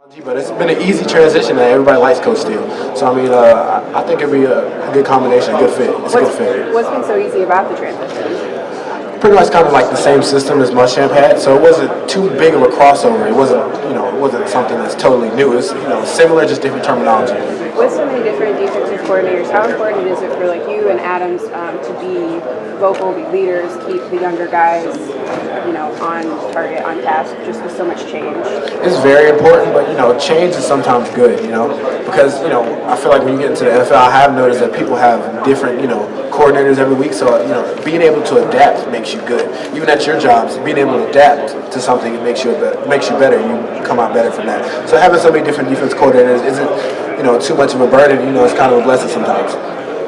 But it's been an easy transition, and everybody likes Coach Steele. So, I mean, I think it'd be a good combination, a good fit. It's a good fit. What's been so easy about the transition? Pretty much kind of like the same system as Muschamp had, so it wasn't too big of a crossover. It wasn't, it wasn't something that's totally new. It was, similar, just different terminology. With so many different defensive coordinators, how important is it for you and Adams to be vocal, be leaders, keep the younger guys, on target, on task, just with so much change? It's very important, but change is sometimes good, because I feel like when you get into the NFL, I have noticed that people have different, coordinators every week. So being able to adapt makes you good. Even at your jobs, being able to adapt to something it makes you better. You come out better from that. So having so many different defense coordinators isn't too much of a burden. It's kind of a blessing sometimes.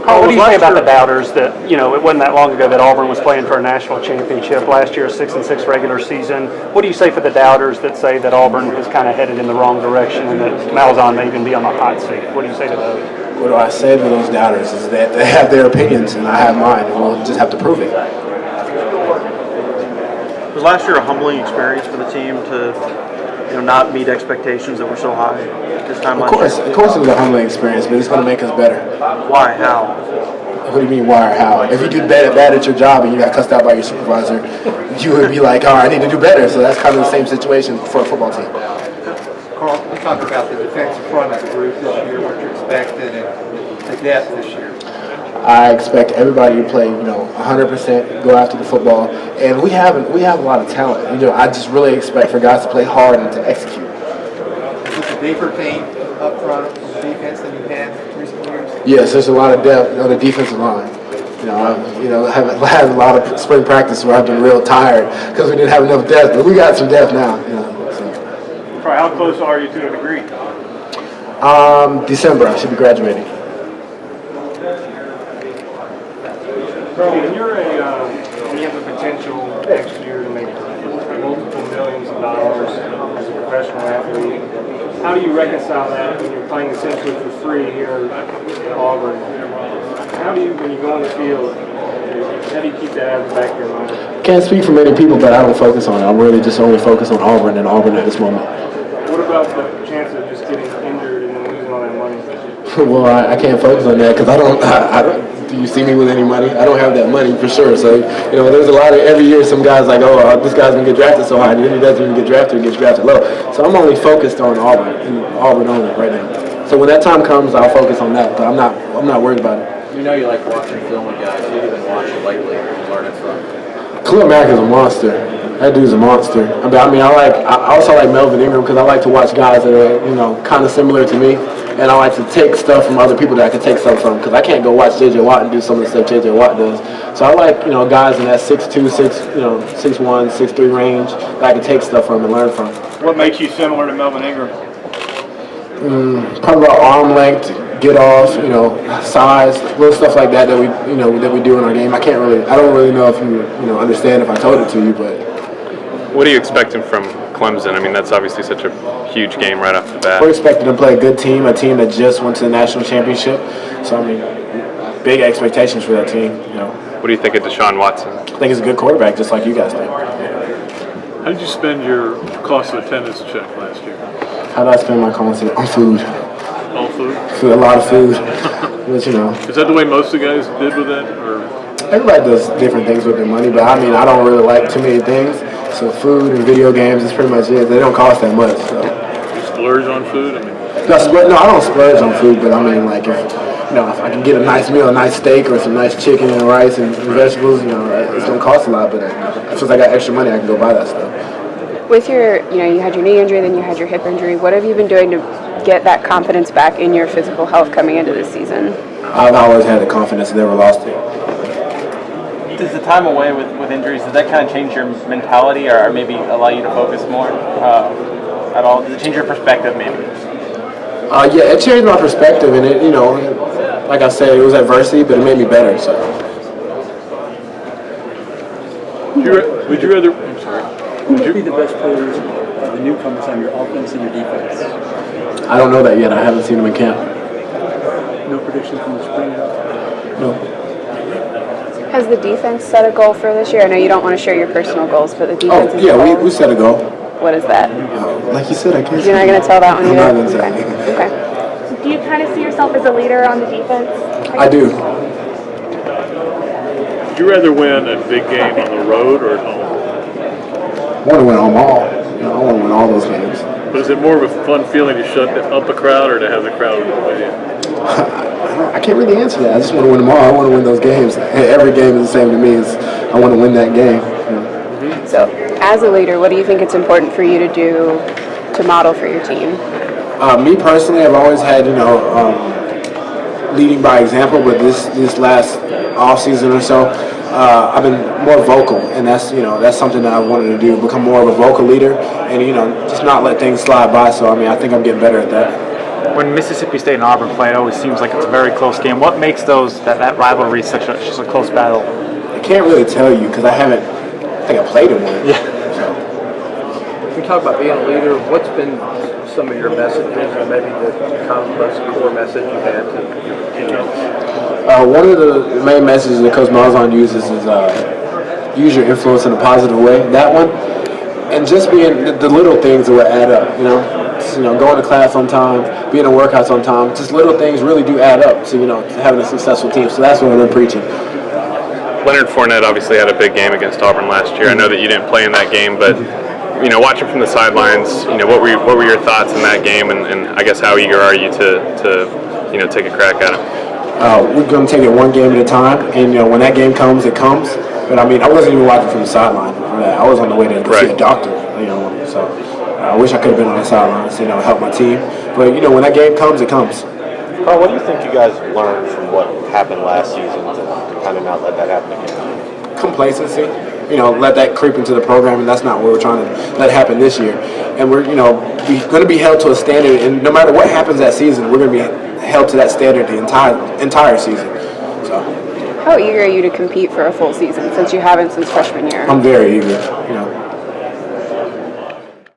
Carl, what do you say about the doubters that, it wasn't that long ago that Auburn was playing for a national championship, last year a 6-6 regular season. What do you say for the doubters that say that Auburn is kind of headed in the wrong direction and that Malzahn may even be on the hot seat? What do you say to those? What do I say to those doubters is that they have their opinions and I have mine, and we'll just have to prove it. Was last year a humbling experience for the team to not meet expectations that were so high this time last year? Of course it was a humbling experience, but it's going to make us better. Why? How? What do you mean, why or how? If you do bad at your job and you got cussed out by your supervisor, you would be like, I need to do better. So that's kind of the same situation for a football team. Carl, you talked about the defensive front of the group this year, what you expected, and the depth this year. I expect everybody to play, 100%, go after the football, and we have a lot of talent. I just really expect for guys to play hard and to execute. Is this a deeper team up front on the defense than you've had in recent years? Yes, there's a lot of depth on the defensive line. I haven't had a lot of spring practice where I've been real tired because we didn't have enough depth, but we got some depth now. How close are you to a degree? December, I should be graduating. Carl, when you have the potential next year to make multiple millions of dollars as a professional athlete, how do you reconcile that when you're playing essentially for free here at Auburn? How do you, when you go on the field, how do you keep that out of the back of your mind? Can't speak for many people, but I don't focus on it. I'm really just only focused on Auburn and Auburn at this moment. What about the chance of just getting injured and then losing all that money? Well, I can't focus on that because I don't. Do you see me with any money? I don't have that money for sure. So, there's a lot of, every year some guys like, this guy's going to get drafted so high, and then he doesn't even get drafted, he gets drafted low. So I'm only focused on Auburn, and Auburn only right now. So when that time comes, I'll focus on that, but I'm not worried about it. You like watching film with guys. Who have you been watching lately and learning from? Khalil Mack is a monster. That dude's a monster. I also like Melvin Ingram because I like to watch guys that are, kind of similar to me. And I like to take stuff from other people that I can take stuff from because I can't go watch J.J. Watt and do some of the stuff J.J. Watt does. So I like, guys in that 6'2", 6'1", 6'3" range that I can take stuff from and learn from. What makes you similar to Melvin Ingram? Probably about arm length, get off, size, little stuff like that we do in our game. I don't really know if you understand if I told it to you, but. What are you expecting from Clemson? I mean, that's obviously such a huge game right off the bat. We're expecting to play a good team, a team that just went to the national championship. So, big expectations for that team. What do you think of Deshaun Watson? I think he's a good quarterback, just like you guys think. How did you spend your cost of attendance check last year? How did I spend my cost on food? All food? A lot of food. But, Is that the way most of the guys did with that? Or? Everybody does different things with their money, but I don't really like too many things. So food and video games is pretty much it. They don't cost that much. So. You splurge on food? No, I don't splurge on food, but if I can get a nice meal, a nice steak or some nice chicken and rice and vegetables, it's going to cost a lot, but since I got extra money, I can go buy that stuff. With your, you had your knee injury, then you had your hip injury. What have you been doing to get that confidence back in your physical health coming into this season? I've always had the confidence, never lost it. Does the time away with injuries, does that kind of change your mentality or maybe allow you to focus more at all? Does it change your perspective maybe? Yeah, it changed my perspective, and it, like I said, it was adversity, but it made me better. So. Would you rather? I'm sorry. Would you be the best players of the newcomers on your offense and your defense? I don't know that yet. I haven't seen them in camp. No prediction from the spring? No. Has the defense set a goal for this year? I know you don't want to share your personal goals, but the defense we set a goal. What is that? Like you said, I can't. You're not going to tell that one I'm either? not going to tell you. Okay. Do you kind of see yourself as a leader on the defense? I do. Would you rather win a big game on the road or at home? I want to win them all. I want to win all those games. But is it more of a fun feeling to shut up a crowd or to have the crowd with you? I can't really answer that. I just want to win them all. I want to win those games. Every game is the same to me. I want to win that game. So, as a leader, what do you think it's important for you to do to model for your team? Me personally, I've always had, leading by example, but this last off season or so, I've been more vocal, and that's something that I wanted to do, become more of a vocal leader, and just not let things slide by. So I think I'm getting better at that. When Mississippi State and Auburn play, it always seems like it's a very close game. What makes that rivalry such a close battle? I can't really tell you because I think I played in one. Yeah. When you talk about being a leader, what's been some of your messages, or maybe the most core message you had to your teammates? One of the main messages that Coach Malzahn uses is use your influence in a positive way. That one, and just being the little things that will add up. Going to class on time, being in workouts on time. Just little things really do add up to having a successful team. So that's what I've been preaching. Leonard Fournette obviously had a big game against Auburn last year. I know that you didn't play in that game, but watching from the sidelines, what were your thoughts in that game, and I guess how eager are you to take a crack at it? We're going to take it one game at a time, and when that game comes, it comes. But I wasn't even watching from the sideline. I was on the way to see a doctor. So I wish I could have been on the sidelines, help my team. But when that game comes, it comes. Carl, what do you think you guys learned from what happened last season to kind of not let that happen again? Complacency. Let that creep into the program, and that's not what we're trying to let happen this year. And we're, going to be held to a standard, and no matter what happens that season, we're going to be held to that standard the entire season. So. How eager are you to compete for a full season since you haven't since freshman year? I'm very eager.